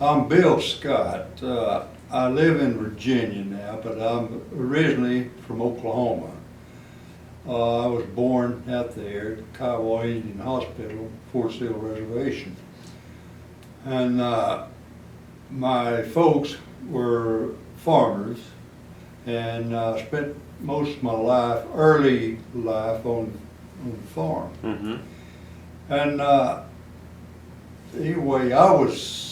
I'm Bill Scott. I live in Virginia now, but I'm originally from Oklahoma. I was born out there at Kiowa Indian Hospital, Fort Sill Reservation. And my folks were farmers, and I spent most of my life, early life, on the farm. Mm-hmm. And anyway, I was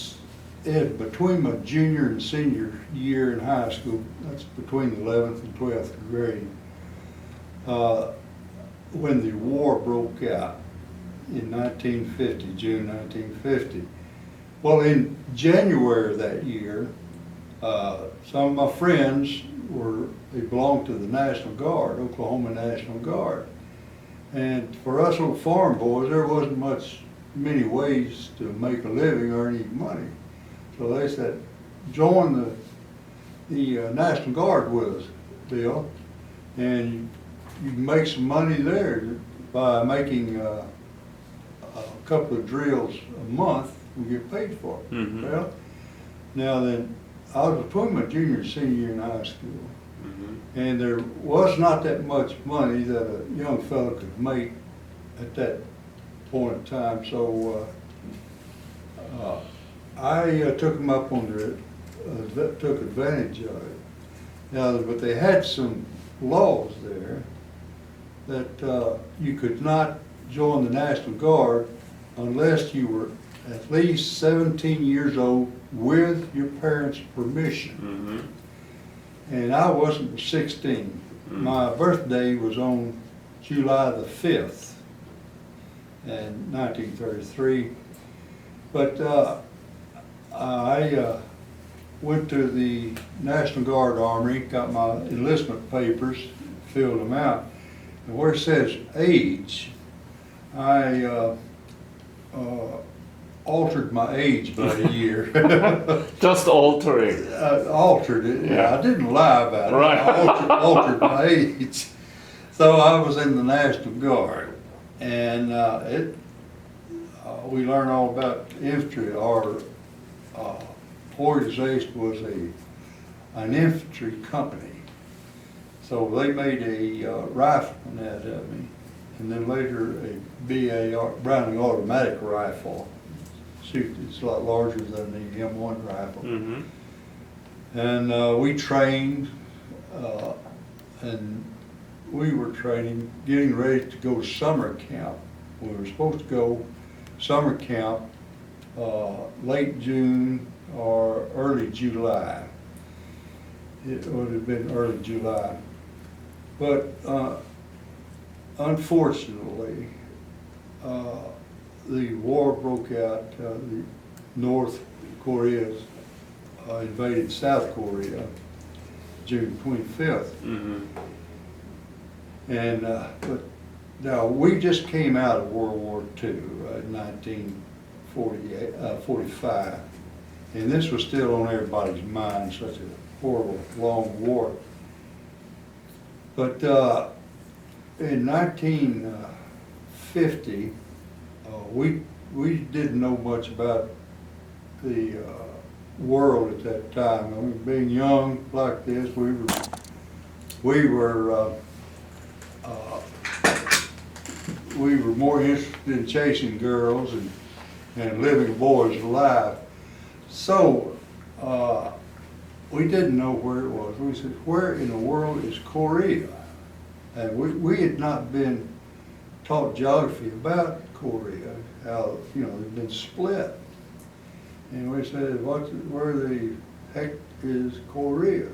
between my junior and senior year in high school, that's between the 11th and 12th grade, when the war broke out in 1950, June 1950. Well, in January of that year, some of my friends they belonged to the National Guard, Oklahoma National Guard. And for us old farm boys, there wasn't many ways to make a living or earn any money. So they said, join the National Guard with us, Bill, and you can make some money there by making a couple of drills a month and get paid for it. Mm-hmm. Well, now then, I was between my junior and senior year in high school, and there was not that much money that a young fellow could make at that point in time. So I took them up on took advantage of it. Now, but they had some laws there that you could not join the National Guard unless you were at least 17 years old with your parents' permission. Mm-hmm. And I wasn't 16. Mm-hmm. My birthday was on July the 5th in 1933. But I went to the National Guard Armory, got my enlistment papers, filled them out. And where it says age, I altered my age by a year. Just altering. Altered it. Yeah. I didn't lie about it. Right. I altered my age. So I was in the National Guard, and we learned all about infantry. Our organization was an infantry company. So they made a rifleman out of me, and then later a BAR, Browning automatic rifle. Shoot, it's a lot larger than the M1 rifle. Mm-hmm. And we trained, and we were training, getting ready to go to summer camp. We were supposed to go summer camp late June or early July. It would have been early July. But unfortunately, the war broke out. The North Korea invaded South Korea June 25th. Mm-hmm. And but now we just came out of World War II in 1945, and this was still on everybody's mind, such a horrible long war. But in 1950, we didn't know much about the world at that time. I mean, being young like this, we were more interested in chasing girls and living a boy's life. So we didn't know where it was. We said, where in the world is Korea? And we had not been taught geography about Korea, how, they'd been split. And we said, where the heck is Korea?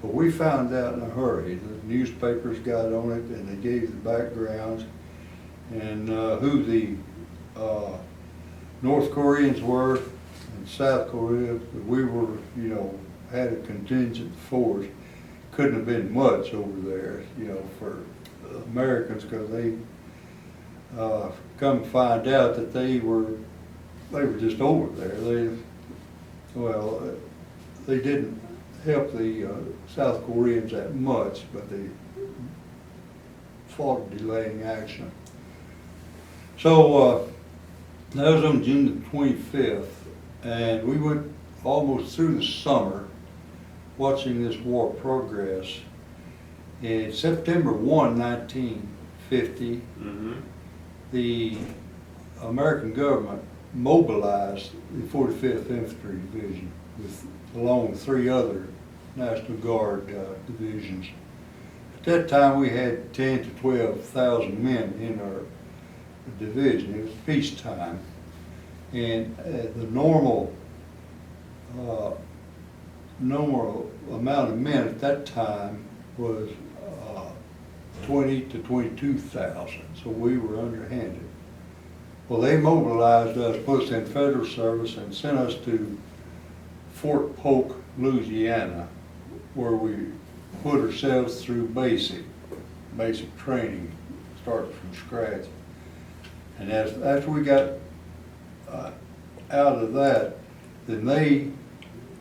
But we found out in a hurry. The newspapers got on it, and they gave the backgrounds and who the North Koreans were and South Korea. We were, had a contingent force. Couldn't have been much over there, for Americans, because they come to find out that they were just over there. They didn't help the South Koreans that much, but they fought a delaying action. So that was on June the 25th, And we went almost through the summer watching this war progress. In September 1, 1950, the American government mobilized the 45th Infantry Division along with 3 other National Guard divisions. At that time, we had 10 to 12,000 men in our division. It was peacetime. And the normal amount of men at that time was 20 to 22,000, so we were underhanded. Well, they mobilized us, put us in federal service, and sent us to Fort Polk, Louisiana, where we put ourselves through basic training, starting from scratch. And after we got out of that, then they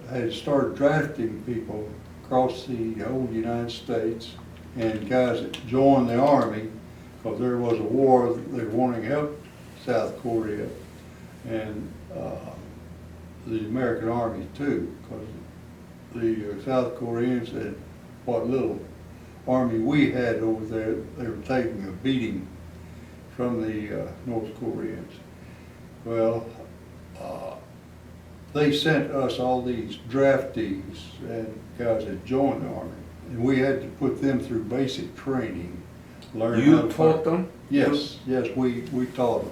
had started drafting people across the whole United States, and guys that joined the Army, because there was a war, they were wanting to help South Korea, and the American Army too, because the South Koreans had, what little army we had over there, they were taking a beating from the North Koreans. Well, they sent us all these draftees and guys that joined the Army, and we had to put them through basic training. Learn how You to taught fight. them? Yes, we taught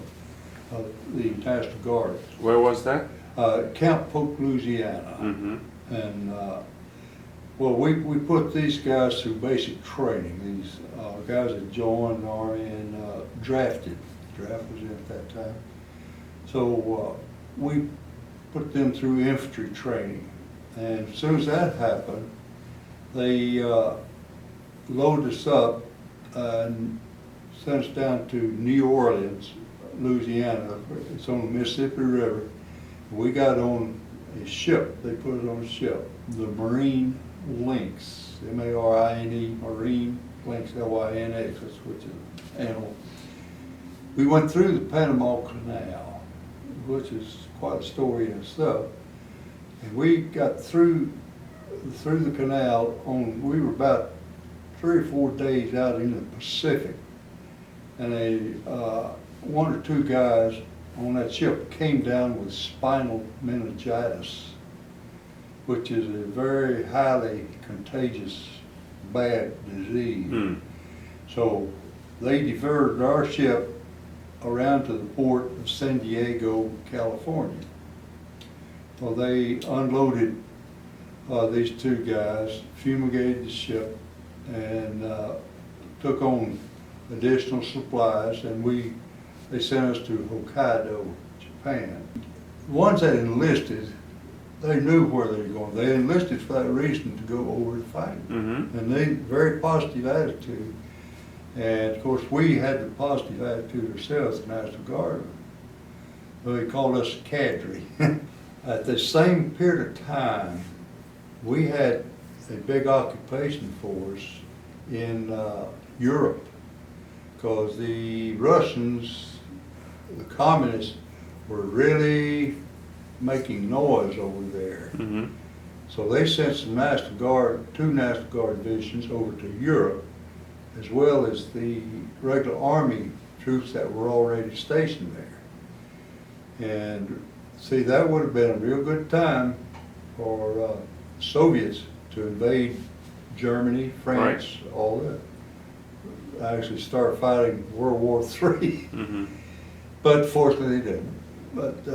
them, the National Guard. Where was that? Camp Polk, Louisiana. And, well, we put these guys through basic training, these guys that joined the Army and drafted. Draft was in at that time. So we put them through infantry training. And as soon as that happened, they loaded us up and sent us down to New Orleans, Louisiana. It's on the Mississippi River. We got on a ship. They put us on a ship, the Marine Lynx, M-A-R-I-N-E, Marine Lynx, L-Y-N-X, that's which is animal. We went through the Panama Canal, which is quite a story in itself. And we got through the canal we were about 3 or 4 days out in the Pacific. And one or 2 guys on that ship came down with spinal meningitis, which is a very highly contagious, bad disease. So they diverted our ship around to the port of San Diego, California. Well, they unloaded these 2 guys, fumigated the ship, and took on additional supplies, and they sent us to Hokkaido, Japan. The ones that enlisted, they knew where they were going. They enlisted for that reason, to go over to fight. And they very positive attitude. And of course, we had the positive attitude ourselves, the National Guard. They called us cadre. At the same period of time, we had a big occupation force in Europe, because the Russians, the communists, were really making noise over there. So they sent some National Guard, 2 National Guard divisions over to Europe, as well as the regular Army troops that were already stationed there. And see, that would have been a real good time for Soviets to invade Germany, France, all that. Actually start fighting World War III. But fortunately they didn't. But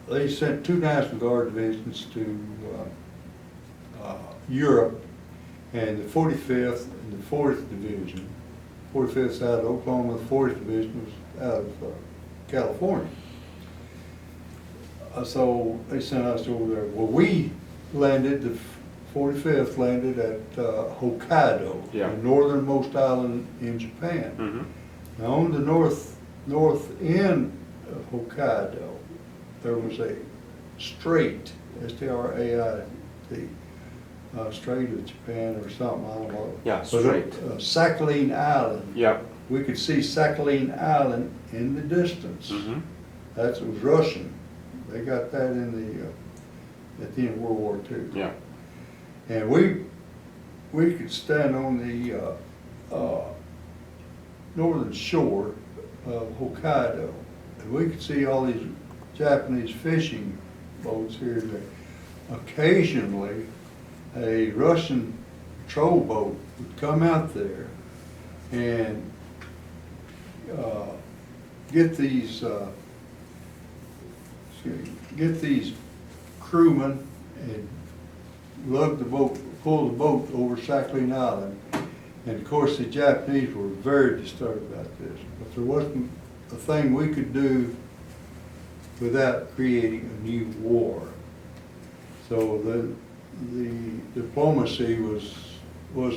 they sent 2 National Guard divisions to Europe, and the 45th and the 4th Division. 45th out of Oklahoma, the 4th Division was out of California. So they sent us over there. Well, we landed, the 45th landed at Hokkaido, the northernmost island in Japan. Now on the north end of Hokkaido, there was a strait, S-T-R-A-I-T, Strait of Japan or something, I don't know. Yeah, strait. Sakhalin Island. Yeah. We could see Sakhalin Island in the distance. That was Russian. They got that in the, at the end of World War II. Yeah. And we could stand on the northern shore of Hokkaido, and we could see all these Japanese fishing boats here and there. Occasionally, a Russian patrol boat would come out there and get these crewmen and lug the boat, pull the boat over Sakhalin Island. And of course, the Japanese were very disturbed about this, but there wasn't a thing we could do without creating a new war. So the diplomacy was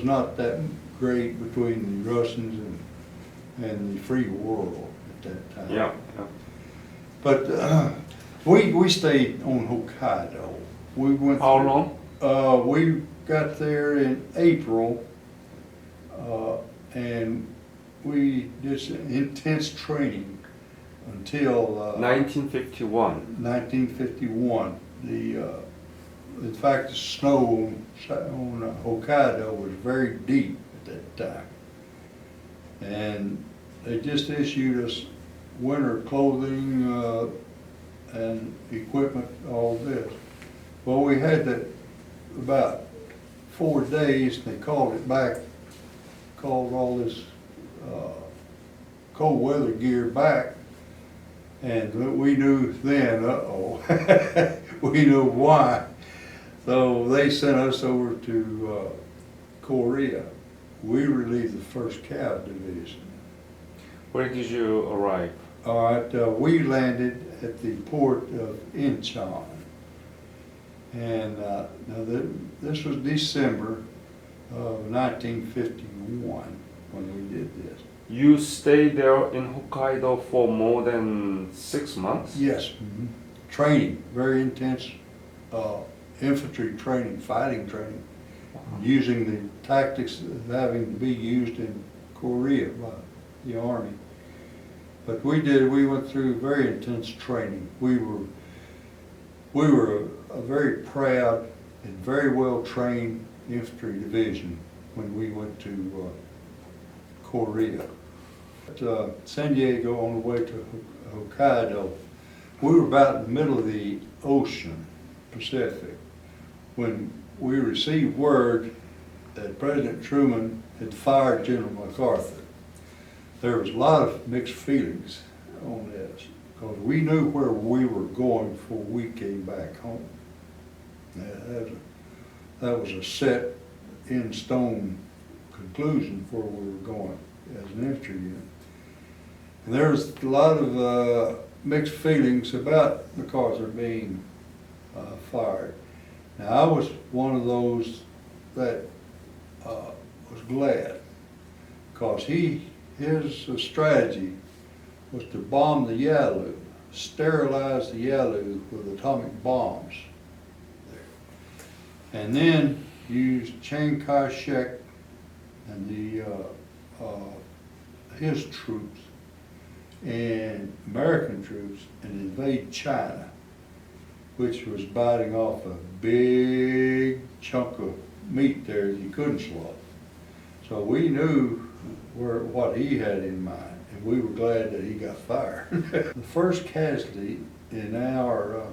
not that great between the Russians and the free world at that time. Yeah. Yeah. But we stayed on Hokkaido. We went. How long? We got there in April, and we did some intense training until 1951. 1951. In fact, the snow on Hokkaido was very deep at that time, and they just issued us winter clothing and equipment, all this. Well, we had that about 4 days. They called it back, called all this cold weather gear back, and we knew then, uh-oh, we knew why. So they sent us over to Korea. We relieved the 1st Cav Division. Where did you arrive? All right, we landed at the port of Incheon. And now this was December of 1951 when we did this. You stayed there in Hokkaido for more than 6 months? Yes. Training, very intense infantry training, fighting training, using the tactics having to be used in Korea by the Army. But we went through very intense training. We were a very proud and very well trained infantry division when we went to Korea. At San Diego on the way to Hokkaido, we were about in the middle of the ocean, Pacific, when we received word that President Truman had fired General MacArthur. There was a lot of mixed feelings on this, because we knew where we were going before we came back home. That was a set in stone conclusion for where we were going as an infantry unit. And there was a lot of mixed feelings about MacArthur being fired. Now, I was one of those that was glad, because his strategy was to bomb the Yalu, sterilize the Yalu with atomic bombs there, and then use Chiang Kai-shek and his troops and American troops and invade China, which was biting off a big chunk of meat there that you couldn't swallow. So we knew what he had in mind, and we were glad that he got fired. The first casualty in our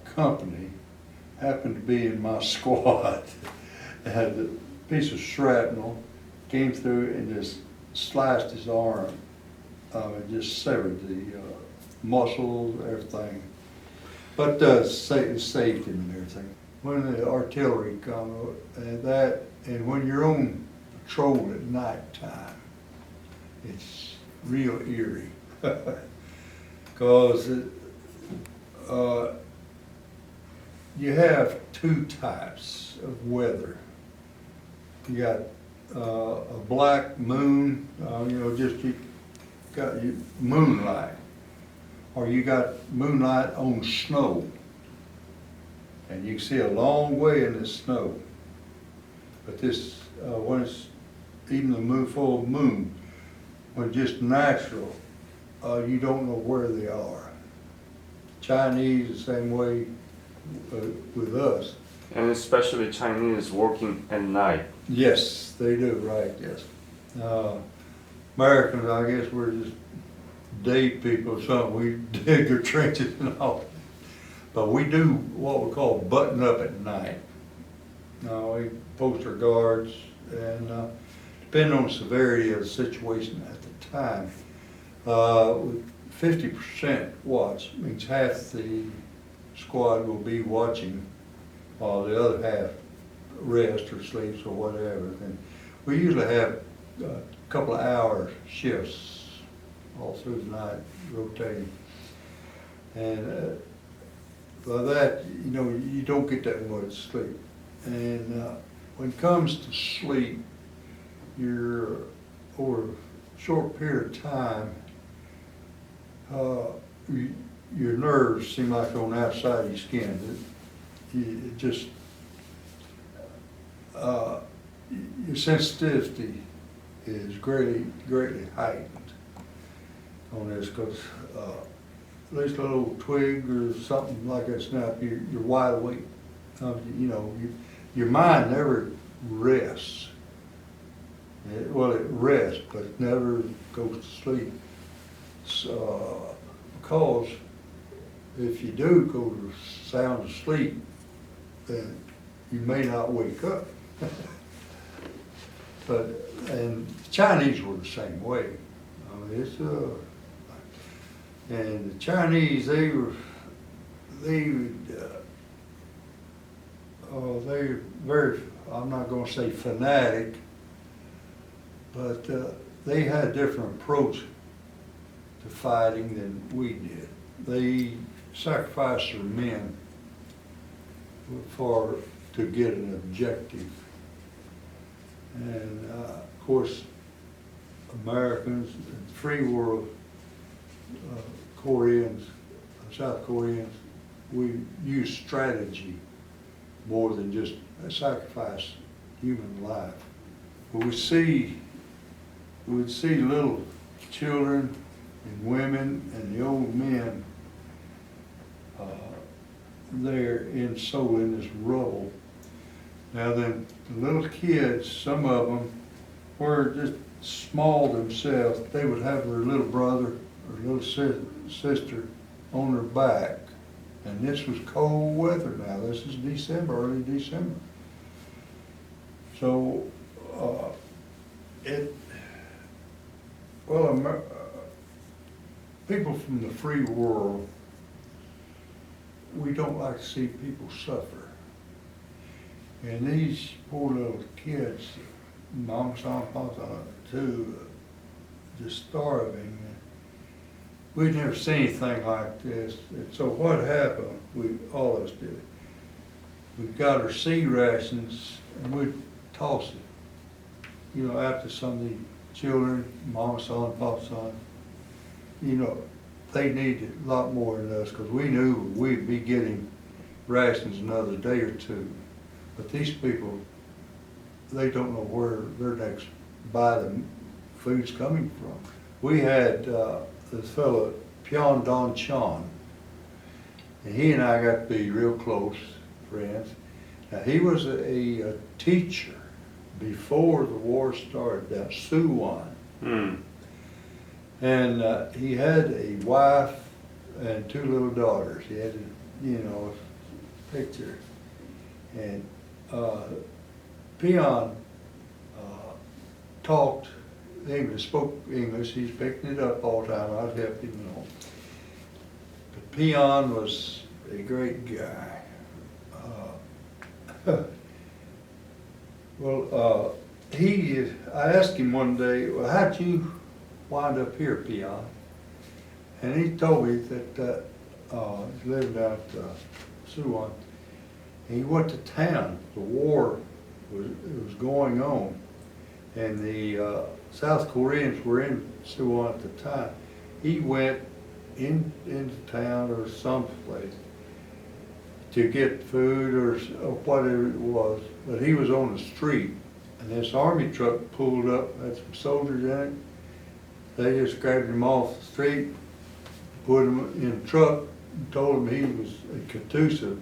company happened to be in my squad. It had a piece of shrapnel, came through and just sliced his arm. It just severed the muscles, everything. But saved him and everything. When the artillery come, and when you're on patrol at night time, it's real eerie. Because you have 2 types of weather. You got a black moon, you got your moonlight, or you got moonlight on snow, and you can see a long way in the snow. But this, when it's even the moon, full moon, when just natural, you don't know where they are. Chinese the same way with us. And especially Chinese working at night. Yes, they do, right, yes. Americans, I guess we're just day people or something, we dig our trenches and all. But we do what we call button up at night. We post our guards and depending on the severity of the situation at the time, 50% watch means half the squad will be watching while the other half rests or sleeps or whatever. And we usually have a couple of hour shifts all through the night, rotating. And by that, you know, you don't get that much sleep. And when it comes to sleep, you're over a short period of time, your nerves seem like on the outside of your skin. It just, your sensitivity is greatly heightened on this because at least a little twig or something like that snap, you're wide awake. You know, your mind never rests. It rests, but it never goes to sleep. So, because if you do go to sound asleep, then you may not wake up. And the Chinese were the same way. I mean, and the Chinese, they very, I'm not gonna say fanatic, but they had a different approach to fighting than we did. They sacrificed their men to get an objective. And of course, Americans, free world, Koreans, South Koreans, we use strategy more than just sacrifice human life. But we'd see little children and women and the old men there in this rubble. Now then, the little kids, some of them were just small themselves. They would have their little brother or little sister on their back. And this was cold weather now. This is December, early December. So, people from the free world, we don't like to see people suffer. And these poor little kids, mama son, papa son, too, just starving. We'd never seen anything like this. And so what happened, all of us did, we got our seed rations and we'd toss it, you know, after some of the children, mama son, papa son, you know, they needed a lot more than us because we knew we'd be getting rations another day or two. But these people, they don't know where their next bite of food's coming from. We had this fellow, Pyon Don Chon, and he and I got to be real close friends. Now, he was a teacher before the war started down Suwon. And he had a wife and 2 little daughters. He had, a picture. And Pyon talked English, spoke English. He's picking it up all the time. I'd help him along. But Pyon was a great guy. I asked him one day, well, how'd you wind up here, Pyon? And he told me that he lived out Suwon. And he went to town. The war was going on, and the South Koreans were in Suwon at the time. He went into town or someplace to get food or whatever it was, but he was on the street, and this army truck pulled up, had some soldiers in it. They just grabbed him off the street, put him in the truck, told him he was a Catoosa,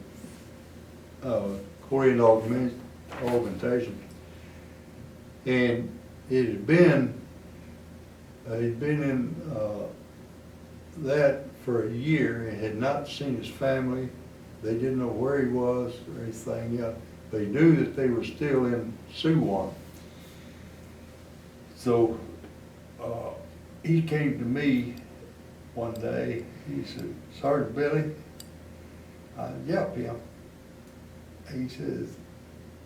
Korean augmentation. And it had been, he'd been in, that for a year and had not seen his family. They didn't know where he was or anything else. They knew that they were still in Suwon. So, he came to me one day. He said, "Sergeant Billy," "Yeah, Pim." He says,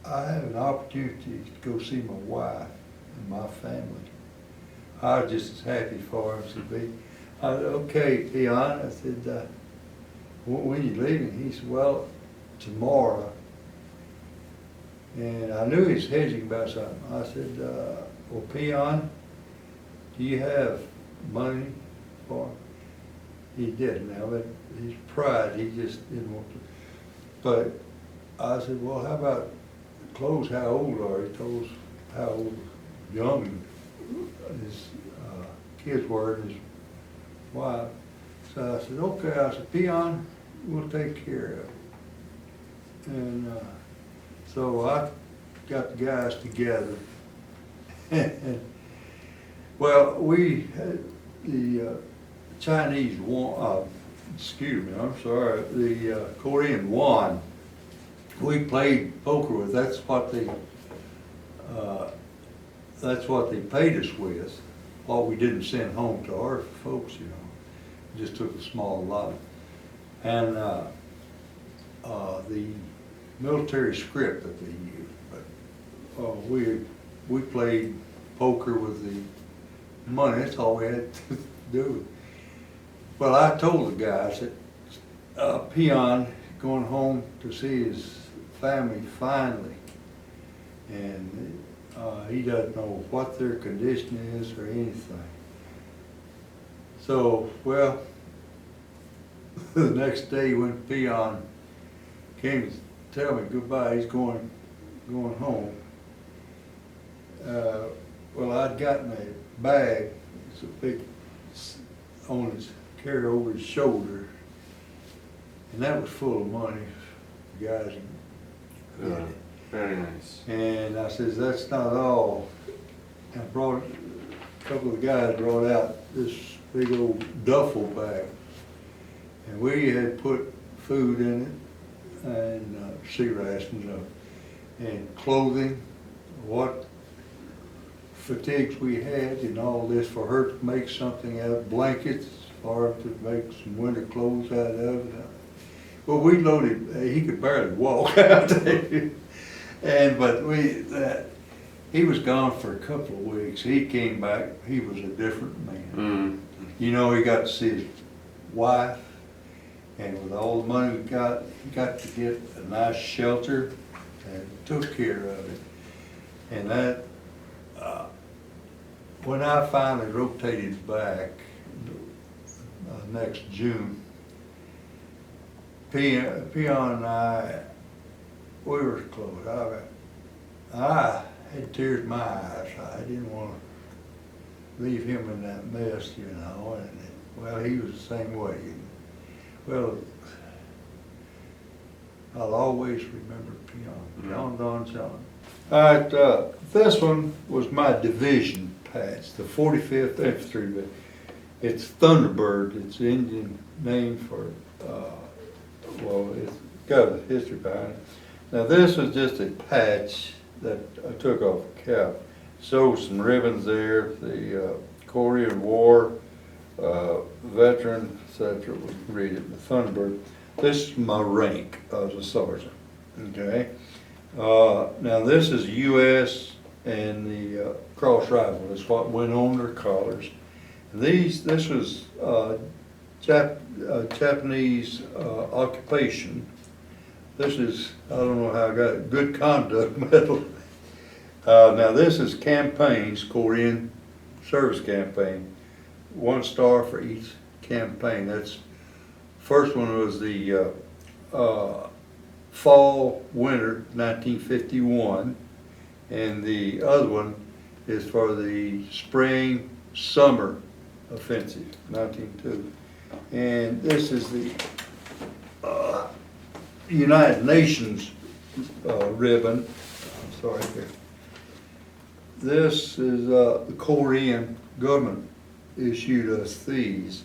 "I have an opportunity to go see my wife and my family." I was just as happy for him as could be. I said, "Okay, Pim." I said, "When are you leaving?" He said, "Well, tomorrow." And I knew he was hedging about something. I said, "Well, Peon, do you have money for him?" He did now, but his pride, he just didn't want to. But I said, "Well, how about clothes? How old are you?" He told us how old, young his kids were and his wife. So I said, "Okay." I said, "Peon, we'll take care of it." And so I got the guys together. Well, we had the Chinese won, excuse me, I'm sorry, the Korean won. We played poker with. That's what they paid us with. What we didn't send home to our folks, you know, just took a small lot. And the military script that they used. But we played poker with the money. That's all we had to do. Well, I told the guys that Peon going home to see his family finally, and he doesn't know what their condition is or anything. So, well, the next day when Peon came to tell me goodbye, he's going home. Well, I'd gotten a bag, it's a big, on his, carry over his shoulder, and that was full of money. The guys had it. Very nice. And I says, "That's not all." I brought, a couple of the guys brought out this big old duffel bag, and we had put food in it, and sea rations and clothing, what fatigues we had, and all this for her to make something out of blankets, for her to make some winter clothes out of it. Well, we loaded, he could barely walk out there. But he was gone for a couple of weeks. He came back, he was a different man. You know, he got to see his wife, and with all the money he got to get a nice shelter and took care of it. And that, when I finally rotated back next June, Peon and I, we were close. I had tears in my eyes. I didn't want to leave him in that mess, you know. And well, he was the same way. Well, I'll always remember Peon. John Don John. All right, this one was my division patch, the 45th Infantry. But it's Thunderbird. It's the Indian name for. Well, it's got a history behind it. Now this is just a patch that I took off a cap. So some ribbons there, the Korean War, veteran, etc. We can read it, the Thunderbird. This is my rank as a sergeant, okay? Now this is U.S. and the cross rifle. That's what went on their collars. And this was Japanese occupation. This is, I don't know how I got it, good conduct medal. Now this is campaigns, Korean service campaign. 1 star for each campaign. That's, first one was the fall, winter, 1951. And the other one is for the spring, summer offensive, 1902. And this is the United Nations ribbon. I'm sorry here. This is the Korean government issued us these,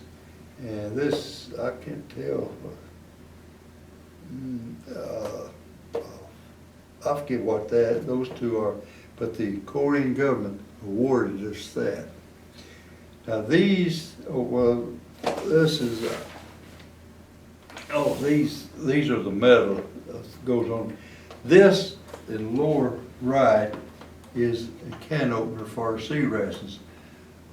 and this I can't tell. I forget what those two are, but the Korean government awarded us that. Now these, this is, these are the medal that goes on. This in the lower right is a can opener for our sea rations.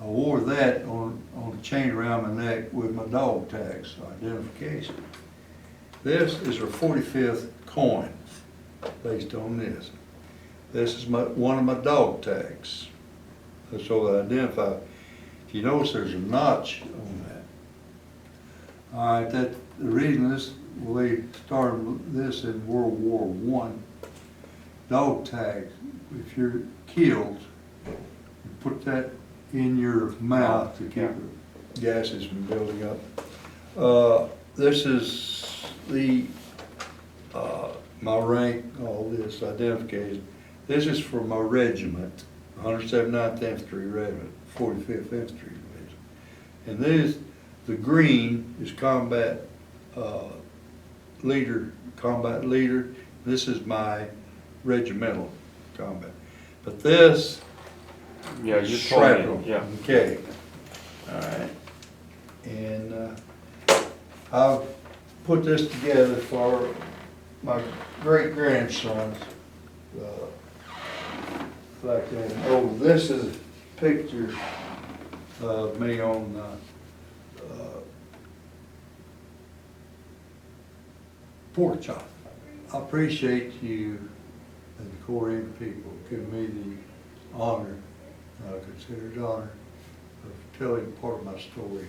I wore that on a chain around my neck with my dog tags identification. This is our 45th coin based on this. This is one of my dog tags. So that I identify. If you notice, there's a notch on that. All right, the reason we started this in World War I. Dog tags. If you're killed, you put that in your mouth to keep the gases from building up. This is my rank, all this identification. This is for my regiment, 179th Infantry Regiment, 45th Infantry Division. And this, the green is combat leader. This is my regimental combat. But this, Yeah, you told shrapnel. me. Yeah. Okay. All right. And I've put this together for my great grandsons. Like that. Oh, this is a picture of me on pork chop. I appreciate you and the Korean people giving me the honor, I consider it honor, of telling part of my story.